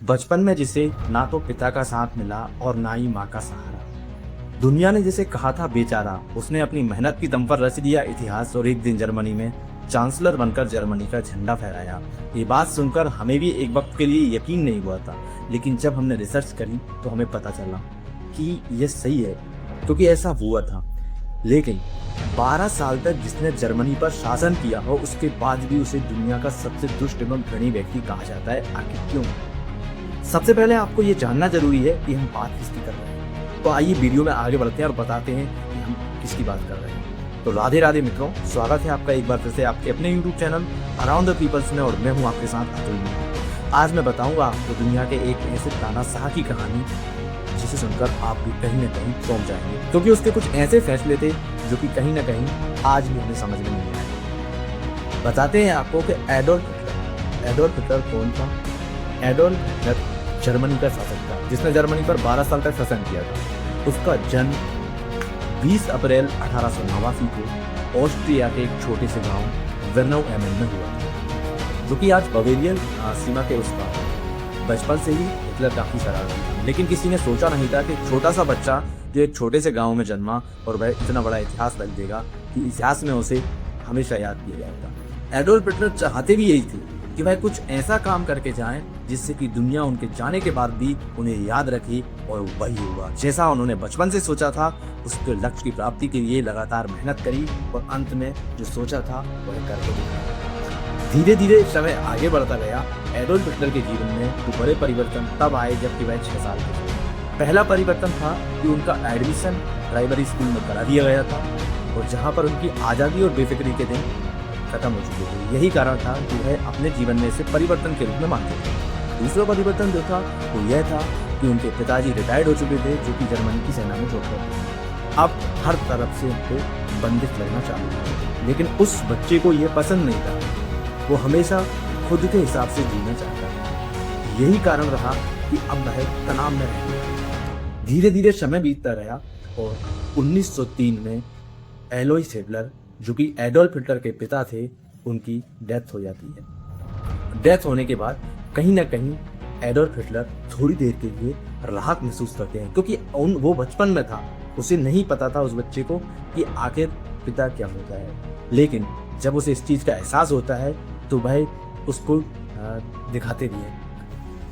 बचपन में जिसे ना तो पिता का साथ मिला और ना ही माँ का सहारा। दुनिया ने जिसे कहा था बेचारा, उसने अपनी मेहनत की दम पर रच दिया इतिहास और एक दिन जर्मनी में चांसलर बनकर जर्मनी का झंडा फहराया। ये बात सुनकर हमें भी एक वक्त के लिए यकीन नहीं हुआ था, लेकिन जब हमने रिसर्च करी तो हमें पता चला कि ये सही है, क्योंकि ऐसा हुआ था। लेकिन 12 साल तक जिसने जर्मनी पर शासन किया हो, उसके बाद भी उसे दुनिया का सबसे दुष्ट एवं घृणित व्यक्ति कहा जाता है। आखिर क्यों? सबसे पहले आपको ये जानना जरूरी है कि हम बात किसकी कर रहे हैं। तो आइए वीडियो में आगे बढ़ते हैं और बताते हैं कि हम किसकी बात कर रहे हैं। तो राधे राधे मित्रों, स्वागत है आपका एक बार फिर से आपके अपने YouTube channel around the peoples में, और मैं हूँ आपके साथ अतुल। आज मैं बताऊंगा आपको दुनिया के एक ऐसे तानाशाह की कहानी जिसे सुनकर आप भी कहीं ना कहीं चौंक जाएंगे, क्योंकि उसके कुछ ऐसे फैसले थे जो कि कहीं ना कहीं आज भी हमें समझ में नहीं आए। बताते हैं आपको कि एडोल्फ हिटलर कौन था। एडोल्फ हिटलर जर्मनी का शासक था जिसने जर्मनी पर 12 साल तक शासन किया था। उसका जन्म 20 अप्रैल 1889 को ऑस्ट्रिया के एक छोटे से गांव वेर्नौ एमेन में हुआ था, जो कि आज बवेरियन सीमा के उस पार। बचपन से ही हिटलर काफी शरारती था, लेकिन किसी ने सोचा नहीं था कि छोटा सा बच्चा जो एक छोटे से गांव में जन्मा और वह इतना बड़ा इतिहास रख देगा कि इतिहास में उसे हमेशा याद किया जाएगा। एडोल्फ हिटलर चाहते भी यही थे कि वह कुछ ऐसा काम करके जाएं जिससे कि दुनिया उनके जाने के बाद भी उन्हें याद रखे, और वही हुआ। जैसा उन्होंने बचपन से सोचा था, उसके लक्ष्य की प्राप्ति के लिए लगातार मेहनत करी और अंत में जो सोचा था वह करके दिखाया। धीरे धीरे समय आगे बढ़ता गया। एडोल्फ हिटलर के जीवन में तो बड़े परिवर्तन तब आए जबकि वह 6 साल के थे। पहला परिवर्तन था कि उनका एडमिशन प्राइमरी स्कूल में करा दिया गया था, और जहाँ पर उनकी आज़ादी और बेफिक्री के दिन खत्म हो चुके थे। यही कारण था कि वह अपने जीवन में इसे परिवर्तन के रूप में मानते थे। दूसरा परिवर्तन जो था वो यह था कि उनके पिताजी रिटायर्ड हो चुके थे, जो कि जर्मनी की सेना में जॉब करते थे। अब हर तरफ से उनको बंदिश लगना चालू था, लेकिन उस बच्चे को यह पसंद नहीं था। वो हमेशा खुद के हिसाब से जीना चाहता था। यही कारण रहा कि अब वह तनाव में रहने लगा। धीरे धीरे समय बीतता गया और 1903 में एलोइस हिटलर, जो कि एडोल्फ हिटलर के पिता थे, उनकी डेथ हो जाती है। डेथ होने के बाद कहीं ना कहीं एडोल्फ हिटलर थोड़ी देर के लिए राहत महसूस करते हैं, क्योंकि वो बचपन में था, उसे नहीं पता था उस बच्चे को कि आखिर पिता क्या होता है। लेकिन जब उसे इस चीज का एहसास होता है तो वह उसको दिखाते भी है।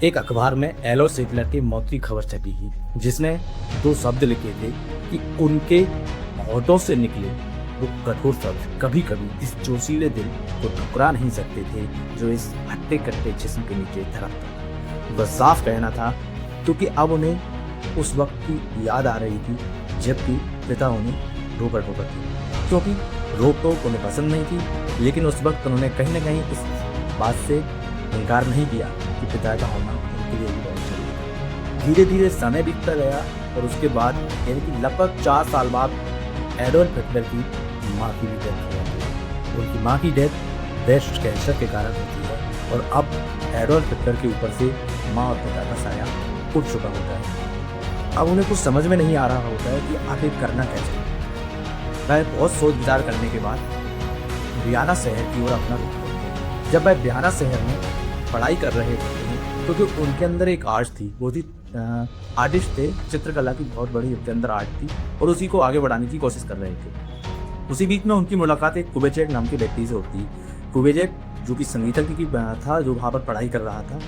एक अखबार में एलोइस हिटलर की मौत की खबर छपी थी, जिसने 2 शब्द लिखे थे कि उनके होठों से निकले वो कठोर शब्द कभी कभी इस जोशीले दिल को ठुकरा नहीं सकते थे जो इस हट्टे कट्टे जिस्म के नीचे धड़कता। बस साफ कहना था, क्योंकि अब उन्हें उस वक्त की याद आ रही थी जबकि पिता उन्हें रोका टोका थी, क्योंकि रोक टोक उन्हें पसंद नहीं थी। लेकिन उस वक्त उन्होंने कहीं ना कहीं इस बात से इनकार नहीं किया कि पिता का होना उनके लिए भी बहुत जरूरी था। धीरे धीरे समय बीतता गया और उसके बाद यानी कि लगभग 4 साल बाद एडोल्फ हिटलर की माँ की भी डेथ हो जाती है। उनकी माँ की डेथ ब्रेस्ट कैंसर के कारण होती है, और अब एडोल्फ हिटलर के ऊपर से माँ और पिता का साया उठ चुका होता है। अब उन्हें कुछ समझ में नहीं आ रहा होता है कि आखिर करना कैसे। वह बहुत सोच विचार करने के बाद वियना शहर की ओर अपना रुख करते हैं। जब वह वियना शहर में पढ़ाई कर रहे होते हैं, क्योंकि उनके अंदर एक आर्ट थी, वो थी आर्टिस्ट थे, चित्रकला की बहुत बड़ी उनके अंदर आर्ट थी, और उसी को आगे बढ़ाने की कोशिश कर रहे थे। उसी बीच में उनकी मुलाकात एक कुबेचेक नाम के व्यक्ति से होती है। कुबेचेक जो कि संगीतज्ञ की था, जो वहाँ पर पढ़ाई कर रहा था,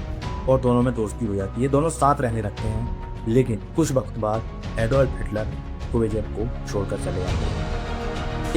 और दोनों में दोस्ती हो जाती है। दोनों साथ रहने लगते हैं, लेकिन कुछ वक्त बाद एडोल्फ हिटलर कुबेचेक को छोड़कर चले जाते हैं।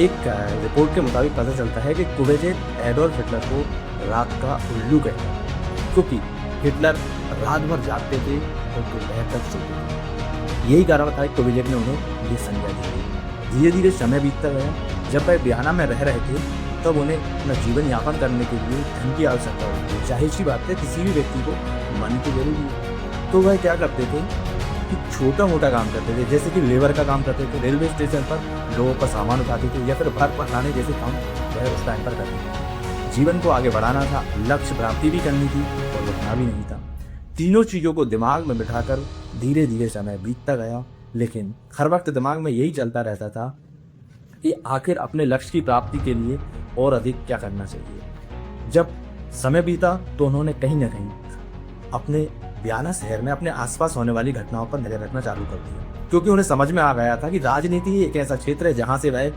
एक रिपोर्ट के मुताबिक पता चलता है कि कुबेचेक एडोल्फ हिटलर को रात का उल्लू कहता है, क्योंकि हिटलर रात भर जागते थे और दोपहर तक सोते थे। यही कारण था कि कुबेचेक ने उन्हें ये संज्ञा दी। धीरे धीरे समय बीतता गया। जब वह वियना में रह रहे थे तब उन्हें अपना जीवन यापन करने के लिए धन की आवश्यकता होती है। जाहिर सी बात है, किसी भी व्यक्ति को मनी तो जरूरी है। तो वह क्या करते थे कि छोटा मोटा काम करते थे, जैसे कि लेबर का काम करते थे, रेलवे स्टेशन पर लोगों का सामान उठाते थे, या फिर घर पहुँचाने जैसे काम वह उस टाइम पर करते थे। जीवन को आगे बढ़ाना था, लक्ष्य प्राप्ति भी करनी थी और रुकना भी नहीं था। तीनों चीज़ों को दिमाग में बिठाकर धीरे धीरे समय बीतता गया, लेकिन हर वक्त दिमाग में यही चलता रहता था कि आखिर अपने लक्ष्य की प्राप्ति के लिए और अधिक क्या करना चाहिए। जब समय बीता तो उन्होंने कहीं ना कहीं अपने वियना शहर में अपने आसपास होने वाली घटनाओं पर नजर रखना चालू कर दिया, क्योंकि उन्हें समझ में आ गया था कि राजनीति ही एक ऐसा क्षेत्र है जहां से वह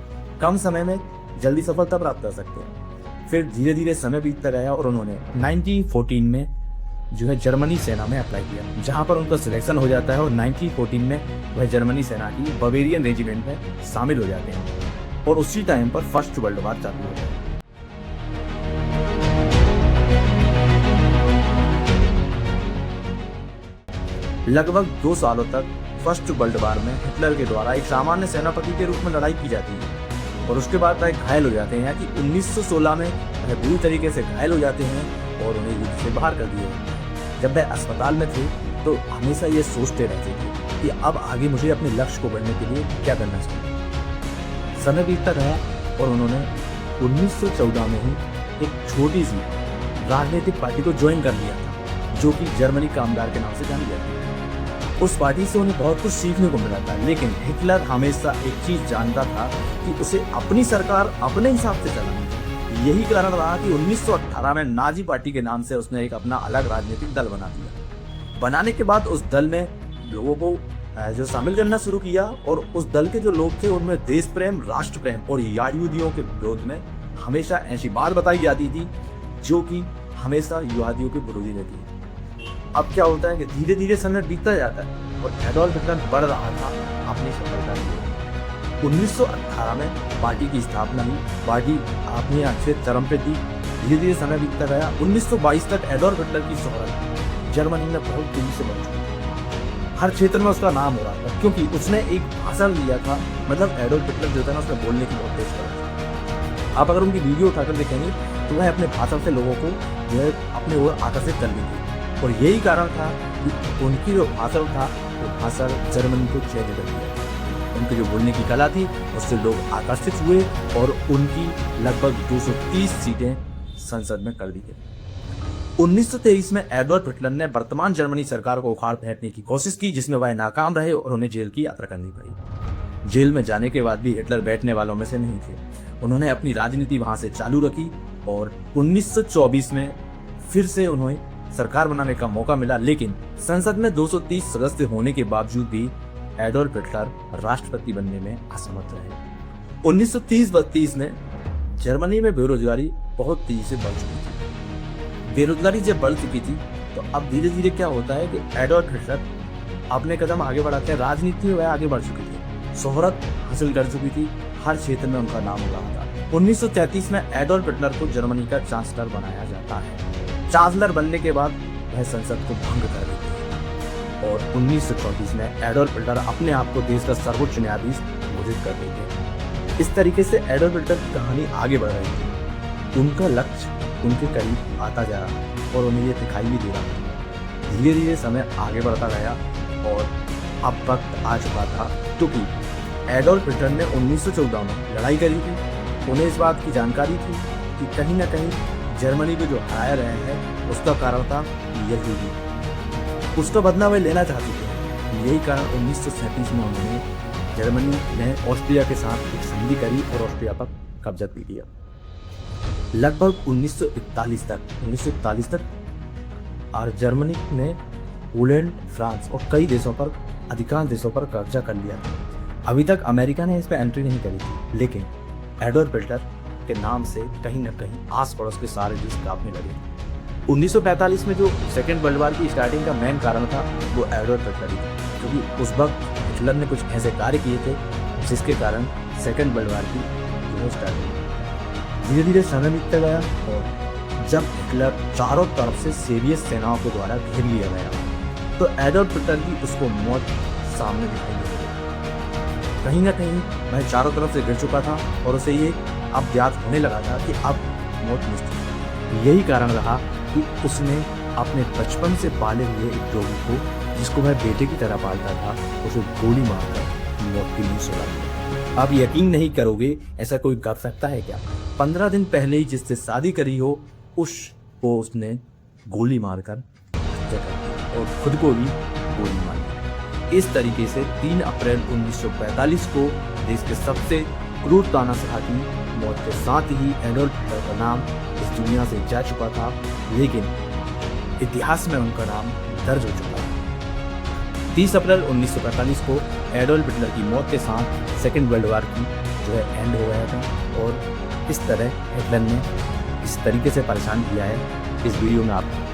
कम समय में जल्दी सफलता प्राप्त कर सकते हैं। फिर धीरे धीरे समय बीतता गया और उन्होंने 1914 में जो है जर्मनी सेना में अप्लाई किया, जहां पर उनका सिलेक्शन हो जाता है और 1914 में वह जर्मनी सेना की बवेरियन रेजिमेंट में शामिल हो जाते हैं और उसी टाइम पर फर्स्ट वर्ल्ड वार चालू हो जाता है। लगभग 2 सालों तक फर्स्ट वर्ल्ड वार में हिटलर के द्वारा एक सामान्य सेनापति के रूप में लड़ाई की जाती है और उसके बाद वह घायल हो जाते हैं, कि 1916 में वह बुरी तरीके से घायल हो जाते हैं और उन्हें युद्ध से बाहर कर दिया जाता है। जब वह अस्पताल में थे तो हमेशा ये सोचते रहते थे कि अब आगे मुझे अपने लक्ष्य को बढ़ने के लिए क्या करना चाहिए। समय बीतता गया और उन्होंने 1914 में ही एक छोटी सी राजनीतिक पार्टी को ज्वाइन कर लिया था, जो कि जर्मनी कामगार के नाम से जानी जाती है। उस पार्टी से उन्हें बहुत कुछ सीखने को मिला था, लेकिन हिटलर हमेशा एक चीज जानता था कि उसे अपनी सरकार अपने हिसाब से चलानी है। यही कारण रहा कि 1918 में नाजी पार्टी के नाम से उसने एक अपना अलग राजनीतिक दल बना दिया। बनाने के बाद उस दल में लोगों को जो शामिल करना शुरू किया और उस दल के जो लोग थे उनमें देश प्रेम, राष्ट्र प्रेम और यहूदियों के विरोध में हमेशा ऐसी बात बताई जाती थी जो कि हमेशा यहूदियों के विरोधी रहती है। अब क्या होता है कि धीरे धीरे समय बीतता जाता है और एडोल्फ हिटलर बढ़ रहा था अपनी सफलता के लिए। 1918 में पार्टी की स्थापना हुई, पार्टी अपने अच्छे चरम पे थी। धीरे धीरे समय बीतता गया। 1922 तक एडोल्फ हिटलर की शोहरत जर्मनी में बहुत तेजी से बढ़ चुकी थी। हर क्षेत्र में उसका नाम हो रहा था, क्योंकि उसने एक भाषण दिया था। मतलब एडोल्फ हिटलर जो था ना, उसने बोलने की बहुत तेज कर था। आप अगर उनकी वीडियो उठाकर देखेंगे तो वह अपने भाषण से लोगों को जो है अपने ओर आकर्षित कर लेती थी और यही कारण था कि उनकी जो भाषण था वो भाषण जर्मनी को चेंज कर दिया। उनकी जो बोलने की कला थी उससे लोग आकर्षित हुए और उनकी लगभग 230 सीटें संसद में कर दी गई। 1923 में एडोल्फ हिटलर ने वर्तमान जर्मनी सरकार को उखाड़ फेंकने की कोशिश की, जिसमें वह नाकाम रहे और उन्हें जेल की यात्रा करनी पड़ी। जेल में जाने के बाद भी हिटलर बैठने वालों में से नहीं थे। उन्होंने अपनी राजनीति वहां से चालू रखी और 1924 में फिर से उन्हें सरकार बनाने का मौका मिला, लेकिन संसद में 230 सदस्य होने के बावजूद भी एडोल्फ हिटलर राष्ट्रपति बनने में असमर्थ रहे। 1930-32 में जर्मनी में बेरोजगारी बहुत तेजी से बढ़ चुकी थी। बेरोजगारी जब बढ़ चुकी थी तो अब धीरे धीरे क्या होता है कि एडोल्फ हिटलर अपने कदम आगे बढ़ाते हैं। राजनीति में वह आगे बढ़ चुकी थी, शोहरत हासिल कर चुकी थी, हर क्षेत्र में उनका नाम हो रहा था। 1933 में एडोल्फ हिटलर को जर्मनी का चांसलर बनाया जाता है। चांसलर बनने के बाद वह संसद को भंग कर देते हैं और 1934 में एडोल्फ हिटलर अपने आप को देश का सर्वोच्च न्यायाधीश घोषित कर देते हैं। इस तरीके से एडोल्फ हिटलर की कहानी आगे बढ़ रही थी। उनका लक्ष्य उनके करीब आता जा रहा और उन्हें ये दिखाई भी दे रहा था। धीरे धीरे समय आगे बढ़ता गया और अब वक्त आ चुका था, क्योंकि एडोल्फ हिटलर ने 1914 में लड़ाई करी थी। उन्हें इस बात की जानकारी थी कि कहीं ना कहीं जर्मनी को जो हराया रहे हैं उसका कारण था यहूदी। उसका बदला वे लेना चाहते थे। यही कारण 1937 में उन्होंने जर्मनी ने ऑस्ट्रिया के साथ एक संधि करी और ऑस्ट्रिया पर कब्जा कर लिया। लगभग 1941 तक और जर्मनी ने पोलैंड, फ्रांस और कई देशों पर, अधिकांश देशों पर कब्जा कर लिया था। अभी तक अमेरिका ने इस पर एंट्री नहीं करी थी, लेकिन एडोल्फ हिटलर के नाम से कहीं न कहीं आस पड़ोस के सारे देश कांपने लगे। 1945 में जो सेकेंड वर्ल्ड वार की स्टार्टिंग का मेन कारण था वो एडोल्फ हिटलर ही था, क्योंकि उस वक्त हिटलर ने कुछ ऐसे कार्य किए थे जिसके कारण सेकेंड वर्ल्ड वार की जो स्टार्टिंग हुई। धीरे धीरे समय बीतता गया और जब हिटलर चारों तरफ से सोवियत सेनाओं के द्वारा घेर लिया गया तो एडोल्फ हिटलर की उसको मौत सामने दिखाई दी। कहीं ना कहीं वह चारों तरफ से गिर चुका था और उसे ये अब ज्ञात होने लगा था कि अब मौत निश्चित है। यही कारण रहा कि उसने अपने बचपन से पाले हुए एक रोगी को, जिसको वह बेटे की तरह पालता था, उसे गोली मारकर मौत की नींद सुला दी। अब यकीन नहीं करोगे, ऐसा कोई कर सकता है क्या? 15 दिन पहले ही जिससे शादी करी हो उसको उसने गोली मारकर हत्या कर दी और खुद को भी गोली मार दी। इस तरीके से 3 अप्रैल 1945 को देश के सबसे क्रूर तानाशाह की मौत के साथ ही एडोल्फ हिटलर का नाम इस दुनिया से जा चुका था। लेकिन इतिहास में उनका नाम दर्ज हो चुका है। 30 अप्रैल 1945 को एडोल्फ हिटलर की मौत के साथ सेकेंड वर्ल्ड वॉर की जो है एंड हो गया था और इस तरह हिटलर ने इस तरीके से परेशान किया है इस वीडियो में आपको